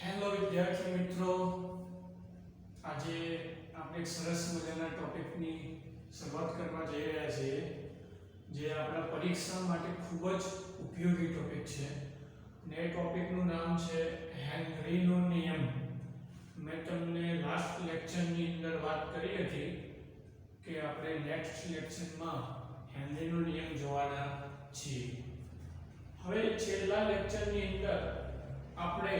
Hello વિદ્યાર્થી મિત્રો, આજે આપણે એક સરસ મજાના ટોપિકની શરૂઆત કરવા જઈ રહ્યા છીએ જે આપણા પરીક્ષા માટે ખૂબ જ ઉપયોગી ટોપિક છે અને એ ટોપિકનું નામ છે હેનરીનો નિયમ. મેં તમને લાસ્ટ લેક્ચરની અંદર વાત કરી હતી કે આપણે નેક્સ્ટ લેક્ચરમાં હેનરીનો નિયમ જોવાના છીએ. હવે છેલ્લા લેક્ચરની અંદર આપણે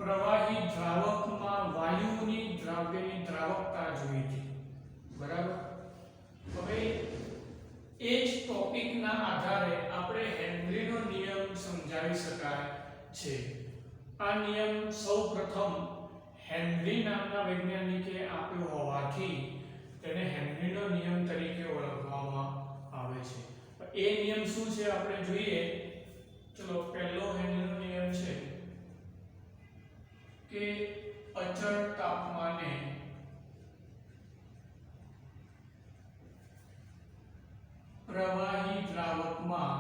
પ્રવાહી દ્રાવકમાં વાયુની દ્રાવ્યની દ્રાવકતા જોઈ હતી, બરાબર. હવે એ જ ટોપિકના આધારે આપણે હેનરીનો નિયમ સમજાવી શકાય છે. આ નિયમ સૌપ્રથમ હેનરી નામના વૈજ્ઞાનિકે આપ્યો હોવાથી તેને હેનરીનો નિયમ તરીકે ઓળખવામાં આવે છે. એ નિયમ શું છે આપણે જોઈએ. ચલો, પહેલો હેનરીનો નિયમ છે કે અચળ તાપમાને પ્રવાહી દ્રાવકમાં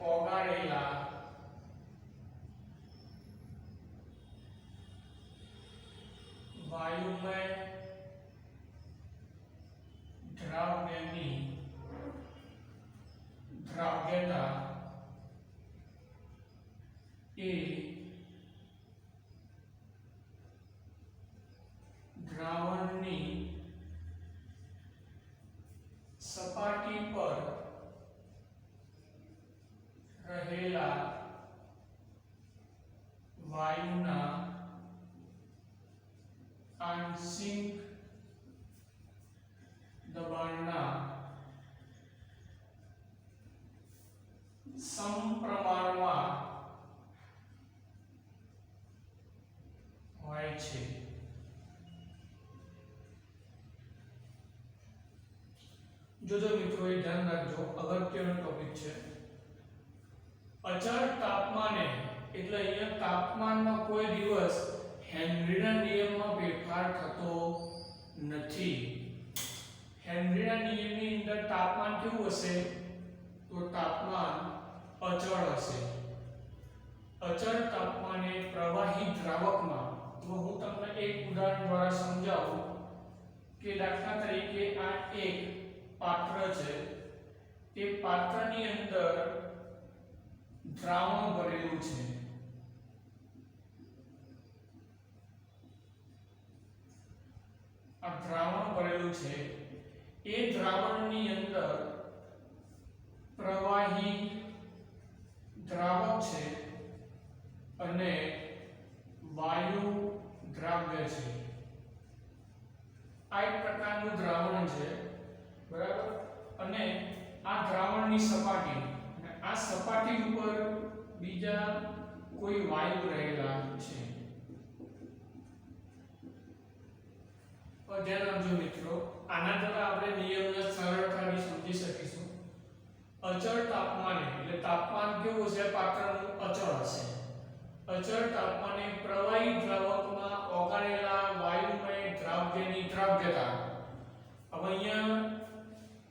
ઓગાળેલા વાયુમય દ્રાવ્યની દ્રાવ્યતા એ દ્રાવણની સપાટી પર રહેલા વાયુના આંશિક દબાણના સમપ્રમાણમાં હોય છે. જોજો મિત્રો, એ ધ્યાન રાખજો, અગત્યનો ટોપિક છે. અચળ તાપમાને એટલે અહીંયા તાપમાનમાં કોઈ દિવસ હેનરીના નિયમમાં ફેરફાર થતો નથી. હેનરીના નિયમની અંદર તાપમાન કેવું હશે? તો તાપમાન અચળ હશે. અચળ તાપમાને પ્રવાહી દ્રાવકમાં, તો હું તમને એક ઉદાહરણ દ્વારા સમજાવું કે દાખલા તરીકે આ એક પાત્ર છે. તે પાત્રની અંદર દ્રાવણ ભરેલું છે. આ દ્રાવણ ભરેલું છે. એ દ્રાવણની અંદર પ્રવાહી દ્રાવક છે અને વાયુ દ્રાવ્ય છે. આ એક પ્રકારનું દ્રાવણ છે, બરાબર. અને આ દ્રાવણની સપાટી, અને આ સપાટી ઉપર બીજા કોઈ વાયુ રહેલા છે. ધ્યાન રાખજો મિત્રો, આના દ્વારા આપણે નિયમને સરળતાથી સમજી શકીશું. અચળ તાપમાને એટલે તાપમાન કેવું છે? પાત્રનું અચળ હશે. અચળ તાપમાને પ્રવાહી દ્રાવકમાં ઓગાળેલા વાયુમય દ્રાવ્યની દ્રાવ્યતા. હવે અહીંયા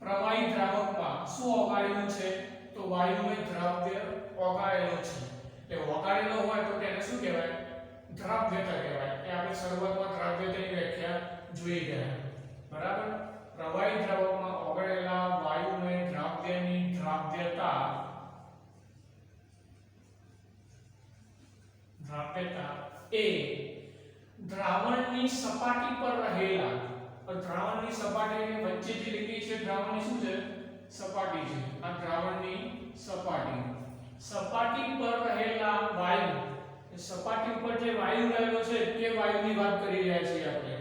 પ્રવાહી દ્રાવકમાં શું ઓગાળેલું છે? તો વાયુમય દ્રાવ્ય ઓગાળેલો છે. એટલે ઓગાળેલો હોય તો તેને શું કહેવાય? દ્રાવ્યતા કહેવાય. એ આપણે શરૂઆતમાં દ્રાવ્યતાની વ્યાખ્યા જોઈ ગયા, બરાબર. પ્રવાહી દ્રાવકમાં ઓગાળેલા વાયુમય દ્રાવ્યની દ્રાવ્યતા એ દ્રાવણની સપાટી પર રહેલા, દ્રાવણની સપાટીની વચ્ચે જે લીટી છે, દ્રાવણની શું છે? સપાટી છે. આ દ્રાવણની સપાટી પર રહેલા વાયુ, સપાટી ઉપર જે વાયુ રહેલો છે તે વાયુની વાત કરી રહ્યા છીએ આપણે.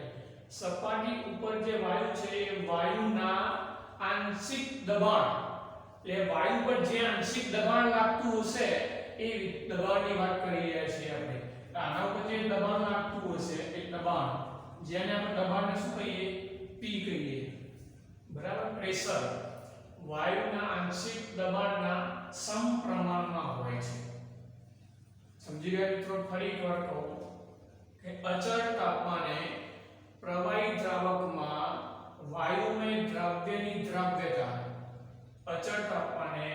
સપાટી ઉપર જે વાયુ છે એ વાયુના આંશિક દબાણ, એટલે વાયુ પર જે આંશિક દબાણ લાગતું હશે એ દબાણની વાત કરી રહ્યા છીએ આપણે. આના ઉપર જે દબાણ લાગતું હશે એ દબાણ, જેને આપણે દબાણને શું કહીએ? પી કહીએ, બરાબર. પ્રેશર વાયુના આંશિક દબાણના સમપ્રમાણમાં હોય છે. સમજી ગયા મિત્રો? ફરી એકવાર કહું કે અચળ તાપમાને પ્રવાહી દ્રાવકમાં વાયુમય દ્રાવ્યની દ્રાવ્યતા અચળ તાપમાને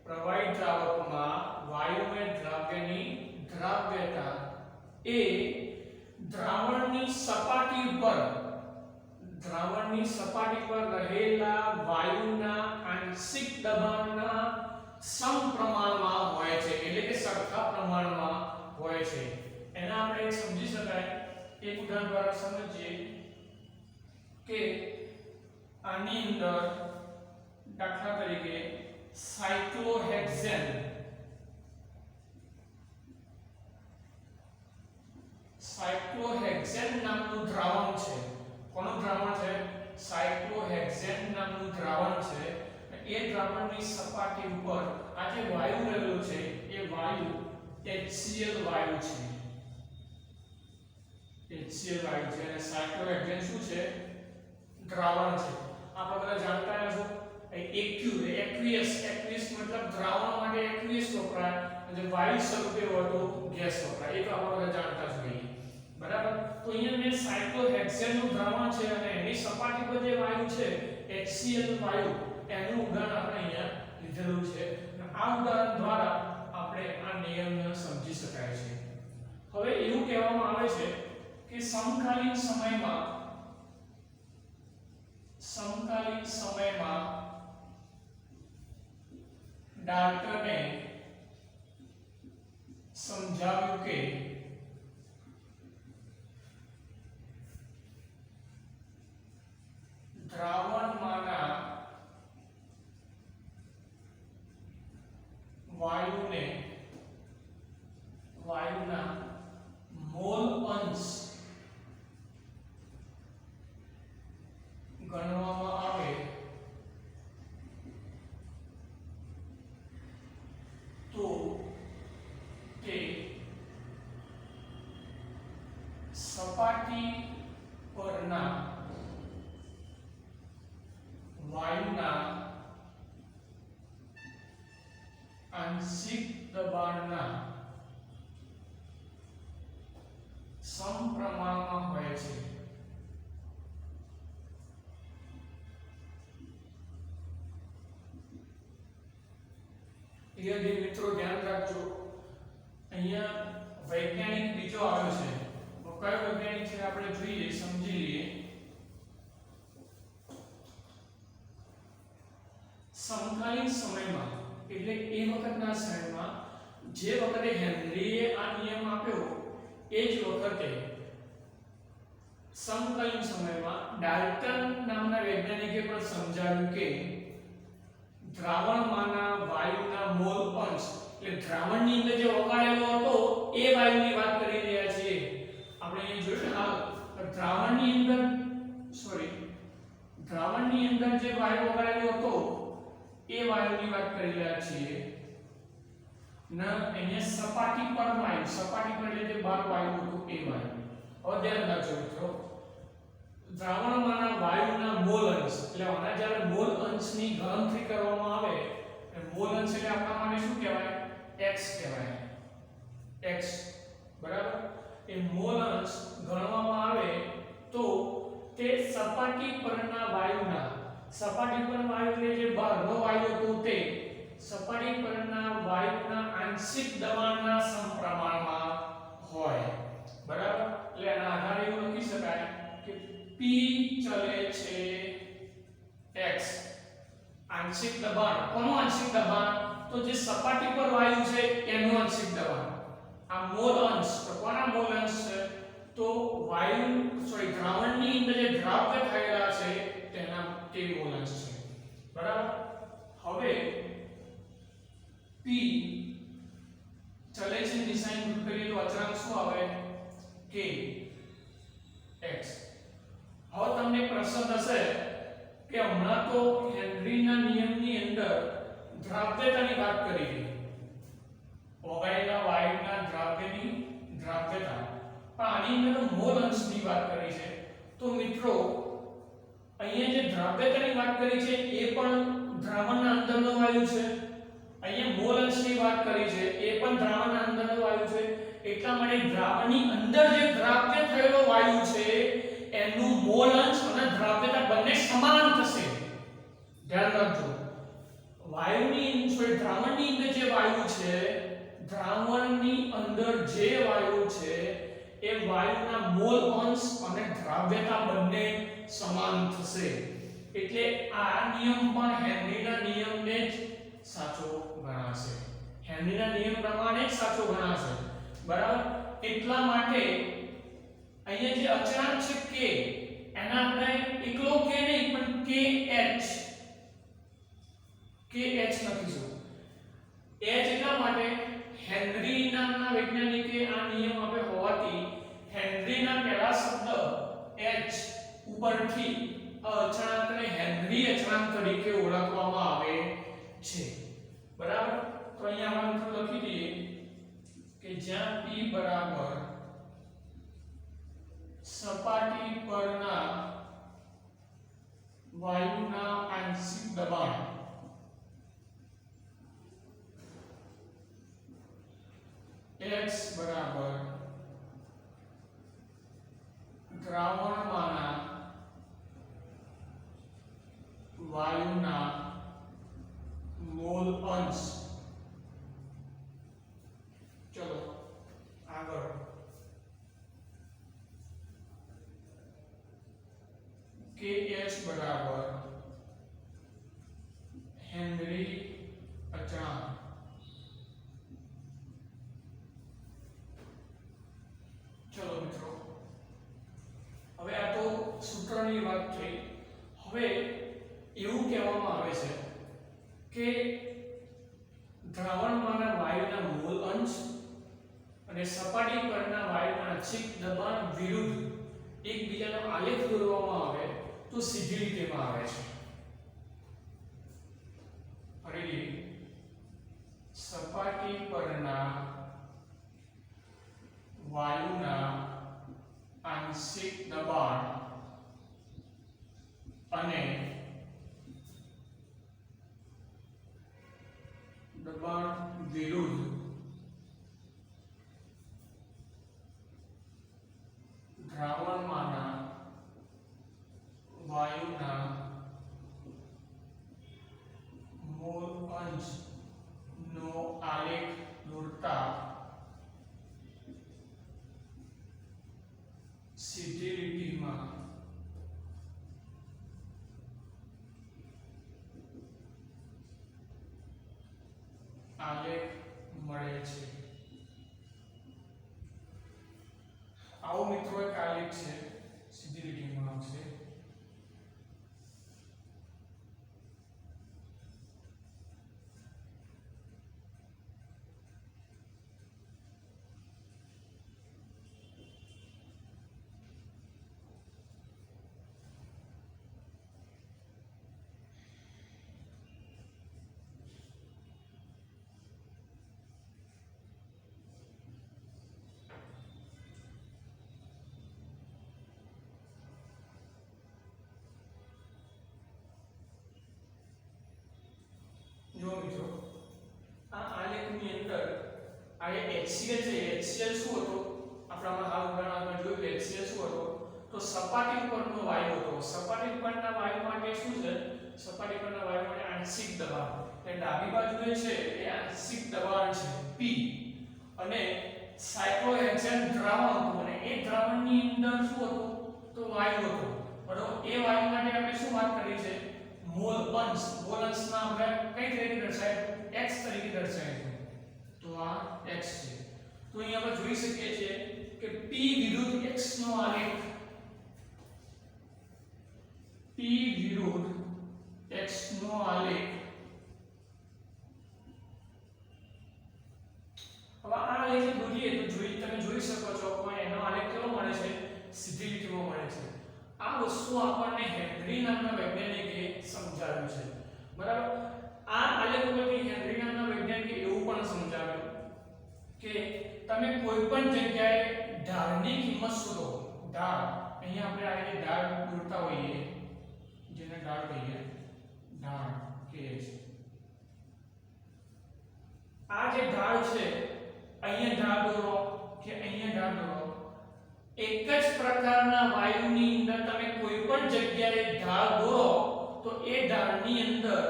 પ્રવાહી દ્રાવકમાં વાયુમય દ્રવ્યની દ્રાવ્યતા એ દ્રાવણની સપાટી પર રહેલા વાયુના આંશિક દબાણના સમપ્રમાણમાં હોય છે, એટલે કે સરખા પ્રમાણમાં હોય છે. એના આપણે સમજી શકાય એક ઉદાહરણ દ્વારા સમજીએ કે આની અંદર દાખલા તરીકે સાયક્લોહેક્સેન નામનું દ્રાવણ છે. કોનું દ્રાવણ છે? સાયક્લોહેક્સેન નામનું દ્રાવણ છે. એ દ્રાવણની સપાટી ઉપર આ જે વાયુ રહેલો છે એ વાયુ HCl વાયુ છે. HCl વાયુ છે અને સાયક્લોહેક્સેન શું છે? દ્રાવણ છે. આપણે બધા જાણતા હશો aqueous મતલબ દ્રાવણ માટે aqueous વપરાય અને વાયુ સ્વરૂપે હોય તો ગેસ વપરાય. એ તો આપણે બધા જાણતા જ હોઈએ, બરાબર. તો અહીંયા મેં સાયક્લોહેક્સેન નું દ્રાવણ છે અને એની સપાટી પર જે વાયુ છે HCl વાયુ, એનું ઉદાહરણ આપણે અહીંયા લીધેલું છે. આ ઉદાહરણ દ્વારા આપણે આ નિયમને સમજી શકાય છે. હવે એવું કહેવામાં આવે છે કે સમકાલીન સમયમાં ડાલ્ટને સમજાવ્યું કે દ્રાવણમાંના વાયુના મોલ અંશ ગણવામાં આવે તો તે સપાટી પરના વાયુના આંશિક દબાણના સમપ્રમાણમાં હોય છે. અહીંયા મિત્રો ધ્યાન રાખજો, અહીંયા વૈજ્ઞાનિક બીજો આવ્યો છે. કયો વૈજ્ઞાનિક છે આપણે જોઈએ, સમજી લઈએ. સમકાલીન સમયમાં એટલે એ વખતના સમયમાં જે વખતે હેનરીએ આ નિયમ આપ્યો એ જ વખતે સમકાલીન સમયમાં ડાલ્ટન નામના વૈજ્ઞાનિકે પણ સમજાવ્યું કે દ્રાવણમાંના વાયુના મોલ અંશ, એટલે દ્રાવણની અંદર જે ઓગાળેલો હતો એ વાયુની વાત કરી રહ્યા છીએ આપણે. અહીં જોયું ને હાલ દ્રાવણની અંદર જે વાયુ ઓગાળેલો હતો એ વાયુની વાત કરી રહ્યા છીએ. અહીંયા સપાટી પર એટલે જે બહાર વાયુ હતું એ વાયુ. હવે ધ્યાન રાખજો મિત્રો, દ્રાવણમાંના વાયુના મોલ અંશ, એટલે આના જ્યારે મોલ અંશની ગણતરી કરવામાં આવે, મોલ અંશ એટલે આપણા માટે શું કહેવાય? x કહેવાય. x બરાબર. એ મોલ અંશ ગણવામાં આવે તો તે સપાટી પરના વાયુના, સપાટી પર વાયુ એટલે જે બહારનો વાયુ હતો તે સપાટી પરના વાયુના આંશિક દબાણના સમપ્રમાણમાં હોય, બરાબર. એટલે આના આધારે એવું લખી શકાય કે P ચલે છે x. આંશિક દબાણ, કોનું આંશિક દબાણ? તો જે સપાટી પર વાયુ છે એનું આંશિક દબાણ. આ મોલ અંશ, તો કોના મોલ અંશ છે? તો દ્રાવણની અંદર જે દ્રાવ્ય થયેલા છે તેના તે મોલ અંશ છે, બરાબર. હવે P ચલે છે દિશાની રૂપ કરીએ તો અચળાંક શું આવે? k x. હવે તમને પ્રશ્ન થશે કે હમણાં તો હેનરીના નિયમની અંદર દ્રાવ્યતાની વાત કરી હતી, ઓગાળેલા વાયુના દ્રાવ્યની દ્રાવ્યતા, પણ આની અંદર મોલ અંશની વાત કરી છે. તો મિત્રો અહીંયા જે દ્રાવ્યતાની વાત કરી છે એ પણ દ્રાવણના અંદરનો વાયુ છે. અહીંયા મોલ અંશની વાત કરી છે એ પણ દ્રાવણના અંદરનો વાયુ છે. એટલા માટે દ્રાવણની અંદર જે દ્રાવ્ય થયેલો વાયુ છે એનું મોલ અંશ અને દ્રાવ્યતા બંને સમાન થશે. ધ્યાન રાખજો, અંદર જે વાયુ છે એ વાયુના મોલ અંશ અને દ્રાવ્યતા બંને સમાન થશે એટલે આ નિયમ પણ હેનરીના નિયમને જ સાચો ગણાશે હેનરીના નિયમ પ્રમાણે જ સાચો ગણાશે બરાબર એટલા માટે અહીંયા જે અચળાંક છે k એના આપણે એકલો k નહીં પણ kh લખીશું h એટલા માટે હેનરી નામના વૈજ્ઞાનિકે આ નિયમ આપે હોવાથી હેનરીના પહેલા શબ્દ h ઉપરથી અચળાંકને હેનરી અચળાંક તરીકે ઓળખવામાં આવે છે બરાબર તો અહીંયા આપણે લખી દઈએ કે જ્યાં p બરાબર સપાટી પરના વાયુના આંશિક દબાણ x બરાબર દ્રાવણમાંના વાયુના મોલ અંશ ચલો આગળ kh બરાબર હેનરી અચળાંક ચલો મિત્રો હવે આ તો સૂત્રની વાત થઈ હવે એવું કહેવામાં આવે છે કે દ્રાવણમાંના વાયુના મોલ અંશ અને સપાટી પરના વાયુના આંશિક દબાણ વિરુદ્ધ એકબીજાનો આલેખ દોરવામાં આવે તો સીધી રીતેમાં આવે છે ફરીથી સપાટી પરના વાયુના આંશિક દબાણ અને દબાણ વિરુદ્ધ દ્રાવણમાંના વાયુના મોલ અંશ નો આલેખ દોરતા સીધી લીટીમાં આલેખ મળે છે આવો મિત્રો એક આલેખ છે સીધી લીટીમાં આવશે જો મિત્રો આ આલેખની અંદર આ HCl છે HCl શું હતો આપણામાં આ ઉદાહરણ આપણે જોયું HCl શું હતો તો સપાટી ઉપરનો વાયુ હતો સપાટી ઉપરના વાયુ માટે શું છે સપાટી પરના વાયુ માટે આંશિક દબાણ એટલે ડાબી બાજુએ છે એ આંશિક દબાણ છે P અને સાયક્લોહેક્સેન દ્રાવણ હતું અને એ દ્રાવણની અંદર શું હતું તો વાયુ હતો બરોબર એ વાયુ માટે આપણે શું વાત કરી છે મોલ અંશના આપણે કઈ તરીકે દર્શાય x તરીકે દર્શાય તો આ x છે તો અહીં આપણે જોઈ શકીએ છીએ કે p વિરુદ્ધ x નો આલેખ p વિરુદ્ધ x નો આલેખ હવે આ આલેખ દોરીએ તો તમે જોઈ શકો છો કે એનો આલેખ કેવો મળે છે સીધી લીટીમાં મળે છે આ વસ્તુ આપણને હેનરી નામના વૈજ્ઞાનિકે સમજાવ્યું છે બરાબર આ આલેખ પરથી હેનરી નામના વૈજ્ઞાનિકે એવું પણ સમજાવ્યું કે તમે કોઈ પણ જગ્યાએ ઢાળની કિંમત શોધો ઢાળ અહીંયા આપણે આ રીતે ઢાળ દોરતા હોઈએ જેને ઢાળ કહીએ ઢાળ કે છે આ જે ઢાળ છે અહીંયા ઢાળ દોરો કે અહીંયા ઢાળ દોરો એક જ પ્રકારના વાયુની અંદર તમે કોઈ પણ જગ્યાએ ઢાળ દોરો તો એ ઢાળની અંદર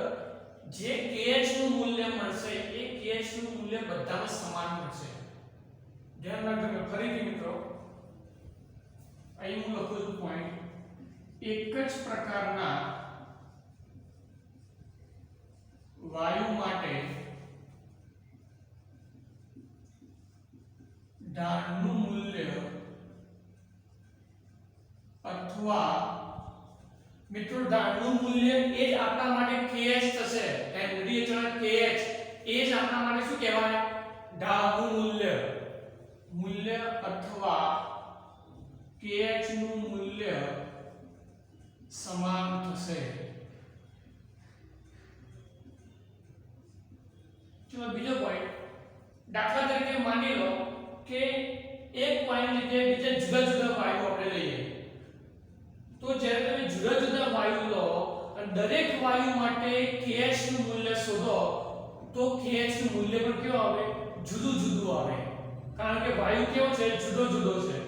જે kh નું મૂલ્ય મળશે એ kh નું મૂલ્ય બધામાં સમાન મળશે ધ્યાન રાખજો ફરીથી મિત્રો અહીં હું લખું છું પોઈન્ટ એક જ પ્રકારના વાયુ માટે ઢાળનું મૂલ્ય અથવા મિત્રો ઢાળનું મૂલ્ય એ જ આપણા માટે kh થશે હેનરી અચળાંક kh એ જ આપણા માટે શું કહેવાય ઢાળનું મૂલ્ય અથવા kh નું મૂલ્ય સમાન થશે। ચલો બીજો પોઈન્ટ દાખલા તરીકે માની લો કે એક વાયુ લીધે બીજા જુદા જુદા વાયુ આપણે લઈએ તો જ્યારે તમે જુદા જુદા વાયુ લો અને દરેક વાયુ માટે kh નું મૂલ્ય શોધો તો kh નું મૂલ્ય પણ કેવું આવે જુદું જુદું આવે કારણ કે વાયુ કેવો છે જુદો જુદો છે।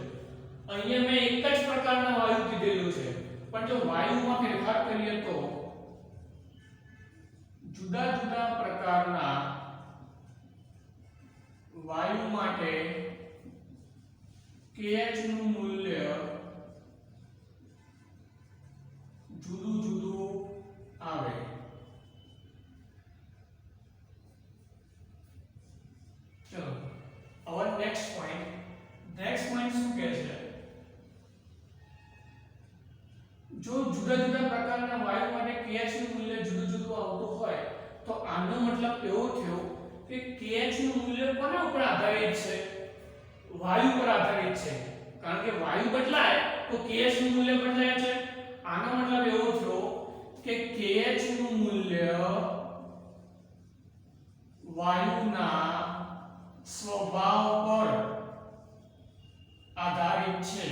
અહીંયા મેં એક જ પ્રકારના વાયુ કીધેલું છે પણ જો વાયુમાં ફેરફાર કરીએ તો જુદા જુદા પ્રકારના વાયુ માટે kh નું મૂલ્ય જુદું જુદું આવે। ચલો હવે નેક્સ્ટ પોઈન્ટ શું કહે છે જો જુદા જુદા પ્રકારના વાયુ માટે kh નું મૂલ્ય જુદું જુદું આવતું હોય તો આનો મતલબ એવો થયો કે kh નું મૂલ્ય કોના ઉપર આધારિત છે વાયુ પર આધારિત છે કારણ કે વાયુ બદલાય તો kh નું મૂલ્ય બદલાય છે। આનો મતલબ એવો થયો કે kh નું મૂલ્ય વાયુના સ્વભાવ પર આધારિત છે।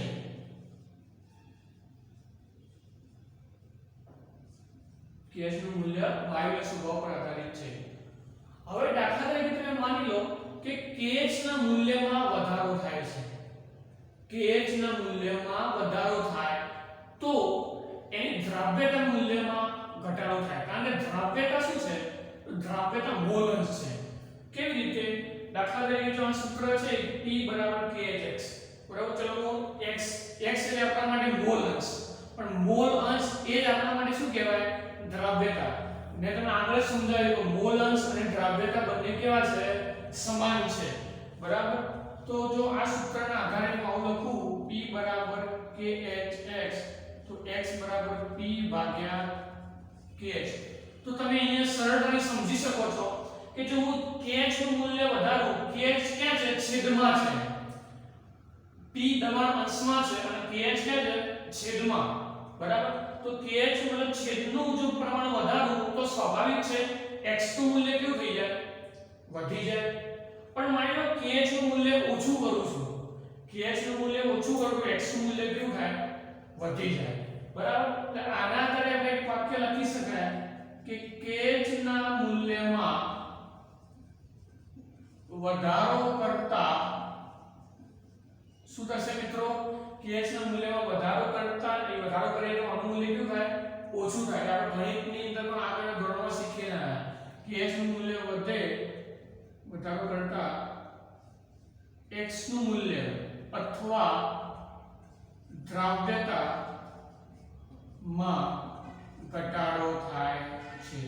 kh નું મૂલ્ય વાયુના સ્વભાવ પર આધારિત છે। હવે દાખલા તરીકે તમે માની લો કે kh ના મૂલ્યમાં વધારો થાય છે kh ના મૂલ્યમાં વધારો થાય તો એની દ્રાવ્યતા મૂલ્યમાં ઘટાડો થાય કારણ કે દ્રાવ્યતા શું છે દ્રાવ્યતા મોલ અંશ છે। કેવી રીતે દાખલા તરીકે જો આ સૂત્ર છે P KHx બરાબર ચલો x એટલે આપણા માટે મોલ અંશ પણ મોલ અંશ એ જ આપણા માટે શું કહેવાય દ્રાવ્યતા। મેં તમને આગળ સમજાવ્યું કે મોલ અંશ અને દ્રાવ્યતા બંને કેવા છે સમાન છે બરાબર। તો જો આ સૂત્રના આધારે હું આવું લખું P KHx તો x P KH તો તમે અહીંયા સરળતાથી સમજી શકો છો કે જો હું kh નું મૂલ્ય વધારું kh ક્યાં છે છેદમાં છે p દબાણ અંશમાં છે અને kh ક્યાં છે છેદમાં બરાબર તો kh મતલબ છેદનું જો પ્રમાણ વધારું તો સ્વાભાવિક છે x નું મૂલ્ય કેવું થઈ જાય વધી જાય પણ માની લો kh નું મૂલ્ય ઓછું કરું છું kh નું મૂલ્ય ઓછું કરું તો x નું મૂલ્ય કેવું થાય વધી જાય બરાબર એટલે આના આધારે આપણે એક વાક્ય લખી શકાય કે kh ના મૂલ્યમાં વધારો કરતા શું થશે મિત્રો kh ના મૂલ્યમાં વધારો કરતા એ વધારો કરે તો આનું મૂલ્ય કેવું થાય ઓછું થાય આપણે ગણિતની અંદર પણ આગળના ધોરણમાં શીખેલા kh નું મૂલ્ય વધે વધારો કરતા x નું મૂલ્ય અથવા દ્રાવ્યતા માં ઘટાડો થાય છે।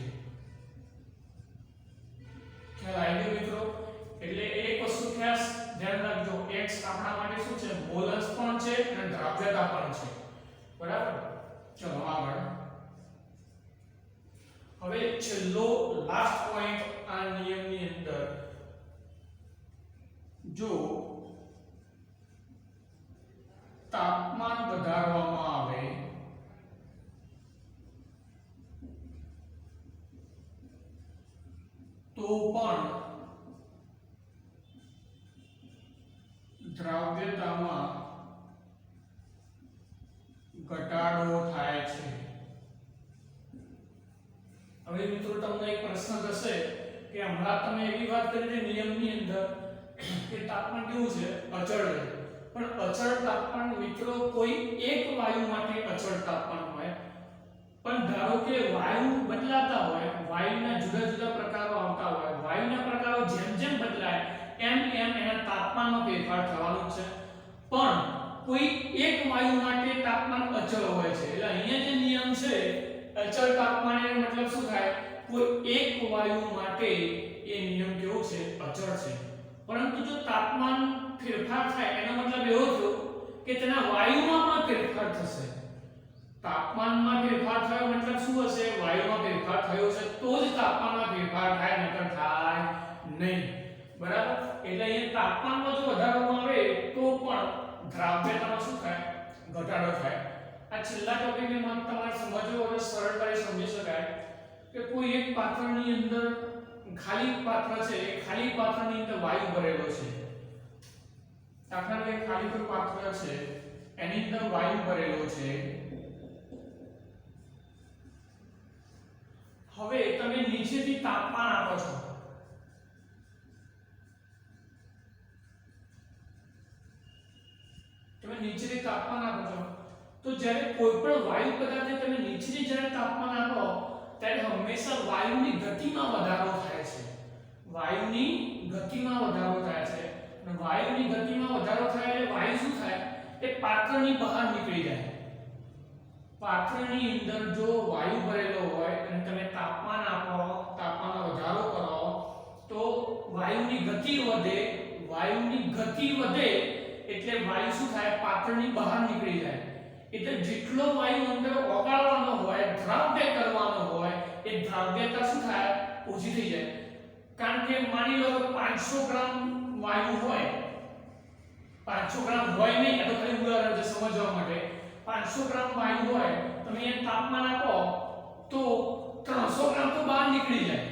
ખ્યાલ આવી ગયો મિત્રો એટલે એક વસ્તુ ખાસ ધ્યાન રાખજો x આપણા માટે શું છે મોલ અંશ પણ છે અને દ્રાવ્યતા પણ છે બરાબર। ચલો આગળ હવે છેલ્લો લાસ્ટ પોઈન્ટ આ નિયમની અંદર જો તાપમાન વધારવામાં આવે તો પણ દ્રાવ્યતામાં ઘટાડો થાય છે। હવે મિત્રો તમને એક પ્રશ્ન થશે કે હમણાં તમે એવી વાત કરી છે નિયમની અંદર કે તાપમાન કેવું છે અચળ છે પણ અચળ તાપમાન મિત્રો કોઈ એક વાયુ માટે અચળ તાપમાન હોય પણ ધારો કે વાયુ બદલાતા હોય વાયુના જુદા જુદા પ્રકારો આવતા હોય વાયુના પ્રકારો જેમ જેમ બદલાય એમ એમ એના તાપમાનમાં ફેરફાર થવાનો છે, પણ કોઈ એક વાયુ માટે તાપમાન અચળ હોય છે. એટલે અહીંયા જે નિયમ છે અચળ તાપમાન એનો મતલબ શું થાય, કોઈ એક વાયુ માટે એ નિયમ કેવો છે, અચળ છે. પરંતુ જો તાપમાન ફેરફાર થાય એનો મતલબ એવો થયો કે તેના વાયુમાં પણ ફેરફાર થશે. તાપમાનમાં ફેરફાર થયો મતલબ શું હશે, વાયુમાં ફેરફાર થયો છે તો જ તાપમાનમાં ફેરફાર થાય, નકર થાય નહીં. બરાબર. એટલે અહીંયા તાપમાનમાં જો વધારવામાં આવે તો પણ દ્રાવ્યતામાં શું થાય, ઘટાડો થાય. આ છેલ્લા ટોપિકને મને તમારે સમજવું અને સરળતાથી સમજી શકાય કે કોઈ એક પાત્રની અંદર ખાલી પાત્ર છે, એ ખાલી પાત્રની અંદર વાયુ ભરેલો છે. દાખલા તરીકે ખાલી કોઈ પાત્ર છે એની અંદર વાયુ ભરેલો છે. હવે તમે નીચેથી તાપમાન આપો છો, તમે નીચેથી તાપમાન આપો છો તો જ્યારે કોઈ પણ વાયુ પદાર્થને તમે નીચેથી જ્યારે તાપમાન આપો ત્યારે હંમેશા વાયુની ગતિમાં વધારો થાય છે. વાયુની ગતિમાં વધારો થાય છે. અને વાયુની ગતિમાં વધારો થાય એટલે વાયુ શું થાય, એ પાત્રની બહાર નીકળી જાય. પાત્રની અંદર જો વાયુ ભરેલો હોય અને તમે તાપમાન આપો, તાપમાનમાં વધારો કરો તો વાયુની ગતિ વધે. વાયુની ગતિ વધે એટલે વાયુ શું થાય, પાત્રની બહાર નીકળી જાય. એટલે જેટલો વાયુ અંદર ઓગાળવાનો હોય, દ્રાવ્ય કરવાનો હોય, એ દ્રાવ્યતા શું થાય, ઓછી થઈ જાય. કારણ કે માની લો કે 500 ગ્રામ વાયુ હોય, 500 ગ્રામ હોય નહીં, આ તો ખાલી ઉદાહરણ છે સમજવા માટે. 500 ગ્રામ વાયુ હોય, તમે એને તાપમાન આપો તો 300 ગ્રામ તો બહાર નીકળી જાય.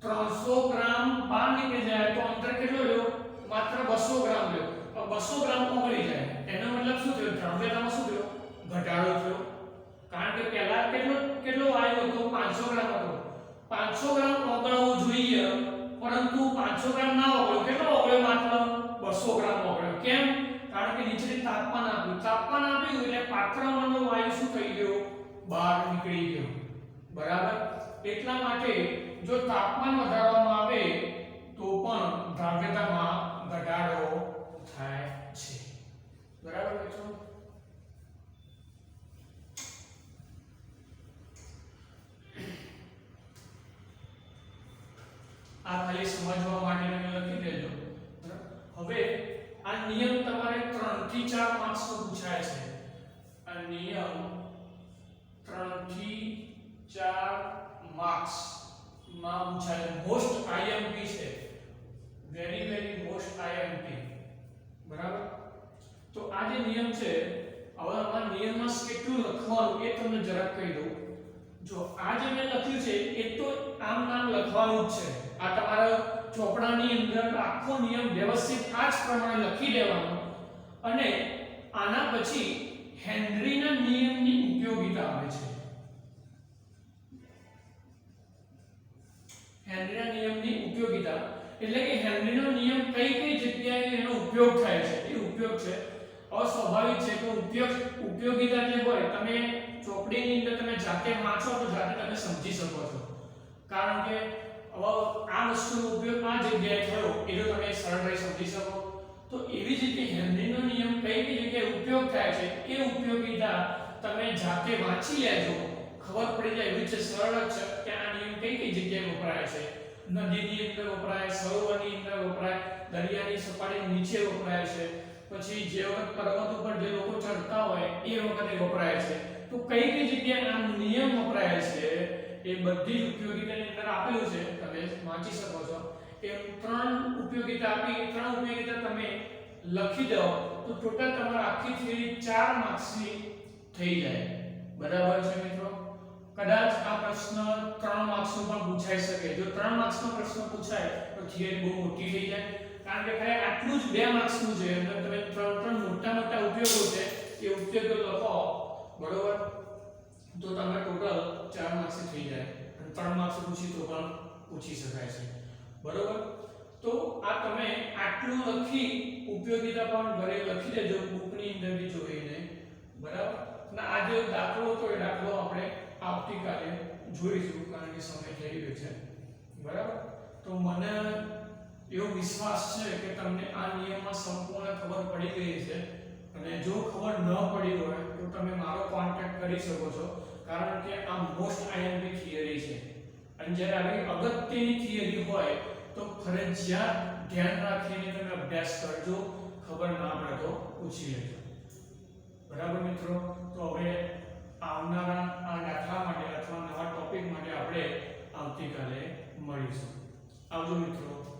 300 ગ્રામ બહાર નીકળી જાય તો અંતર કેટલો રહ્યો, માત્ર 200 ગ્રામ રહ્યો. 200 ગ્રામ ઓગળી જાય. એનો મતલબ શું થયો, દ્રાવ્યતામાં શું થયો, ઘટાડો થયો. કારણ કે પહેલા કેટલો વાયુ હતો, 500 ગ્રામ હતો. 500 ગ્રામ ઓગળવો જોઈએ પરંતુ 500 ગ્રામ ના ઓગળ્યો. કેટલો ઓગળ્યો, માત્ર 200 ગ્રામ ઓગળ્યો. કેમ? કારણ કે નીચેથી તાપમાન આપ્યું. તાપમાન આપ્યું એટલે પાત્રમાંનો વાયુ શું થઈ ગયો, બહાર નીકળી ગયો. બરાબર. એટલા માટે જો તાપમાન વધારવામાં આવે તો પણ દ્રાવ્યતામાં ઘટાડો થાય છે. બરાબર મિત્રો. આ ખાલી સમજવા માટે તમે લખી દેજો. હવે આ નિયમ તમારે 3 થી 4 માર્ક્સ નો પૂછાય છે. આ નિયમ 3 થી 4 માર્ક્સ માં પૂછાય. મોસ્ટ આઈએમપી છે, વેરી મોસ્ટ આઈએમપી. બરાબર. તો આ જે નિયમ છે, હવે આ નિયમમાં કેટલું લખવાનું એ તમને જરાક કહી દઉં. જો આ જે મેં લખ્યું છે એ તો આમ નામ લખવાનું જ છે. આ તમારા ચોપડાની અંદર આખો નિયમ વ્યવસ્થિત આ જ પ્રમાણે લખી દેવાનો. અને આના પછી હેનરીના નિયમની ઉપયોગિતા આવે છે. હેનરીના નિયમની ઉપયોગિતા એટલે કે હેનરીનો નિયમ કઈ જગ્યાએ એનો ઉપયોગ થાય છે, એ ઉપયોગ છે. સ્વાભાવિક છે કે ઉપયોગિતા જે હોય, તમે ચોપડીની અંદર તમે જાતે વાંચો તો જાતે તમે સમજી શકો છો. કારણ કે હવે આ વસ્તુનો ઉપયોગ આ જગ્યાએ થયો એ જો તમે સરળતાથી સમજી શકો. તો એવી જ રીતે હેનરીનો નિયમ કઈ જગ્યાએ ઉપયોગ થાય છે એ ઉપયોગિતા તમે જાતે વાંચી લેજો, ખબર પડી જાય. એવી છે સરળ જ છે કે આ નિયમ કઈ જગ્યાએ વપરાય છે. નદીની અંદર વપરાય, સરોવરની અંદર વપરાય, દરિયાની સપાટીની નીચે વપરાય છે, પછી જે વખત પર્વત ઉપર જે લોકો ચડતા હોય એ વખતે વપરાય છે. તો કઈ જગ્યાએ આ નિયમ વપરાય છે એ બધી જ ઉપયોગિતાની અંદર આપેલું છે, તમે વાંચી શકો છો. એ 3 ઉપયોગિતા આપી, 3 ઉપયોગિતા તમે લખી દો તો ટોટલ તમારા આખી થિયરી 4 માર્ક્સની થઈ જાય. બરાબર છે મિત્રો. કદાચ આ પ્રશ્ન 3 માર્ક્સનો પણ પૂછાઈ શકે. જો 3 માર્ક્સનો પ્રશ્ન પૂછાય તો થિયરી બહુ મોટી થઈ જાય. કારણ કે ખાલી આટલું જ 2 માર્ક્સનું છે, એટલે તમે 3 મોટા ઉપયોગો છે એ ઉપયોગો લખો, બરોબર, તો તમે ટોટલ 4 માર્ક્સ થઈ જાય. અને 3 માર્ક્સ પૂછી તો પણ પૂછી શકાય છે. બરોબર. તો આ તમે આટલું લખી ઉપયોગિતા પણ ઘરે લખી દેજો બુકની અંદરથી જોઈને. બરાબર. અને આ જે દાખલો હતો એ દાખલો આપણે આવતીકાલે જોઈશું, કારણ કે સમય થઈ ગયો છે. બરાબર. તો મને એવો વિશ્વાસ છે કે તમને આ નિયમમાં સંપૂર્ણ ખબર પડી ગઈ છે અને જો ખબર ન પડી હોય તો તમે મારો કોન્ટેક્ટ કરી શકો છો કારણ કે આ મોસ્ટ આઈએમપી થિયરી છે અને જ્યારે આવી અગત્યની થિયરી હોય તો ફરજિયાત ધ્યાન રાખીને તમે અભ્યાસ કરજો ખબર ના પડે તો પૂછી લેજો બરાબર મિત્રો તો હવે આવનારા આ દાખલા માટે અથવા નવા ટોપિક માટે આપણે આવતીકાલે મળીશું આવજો મિત્રો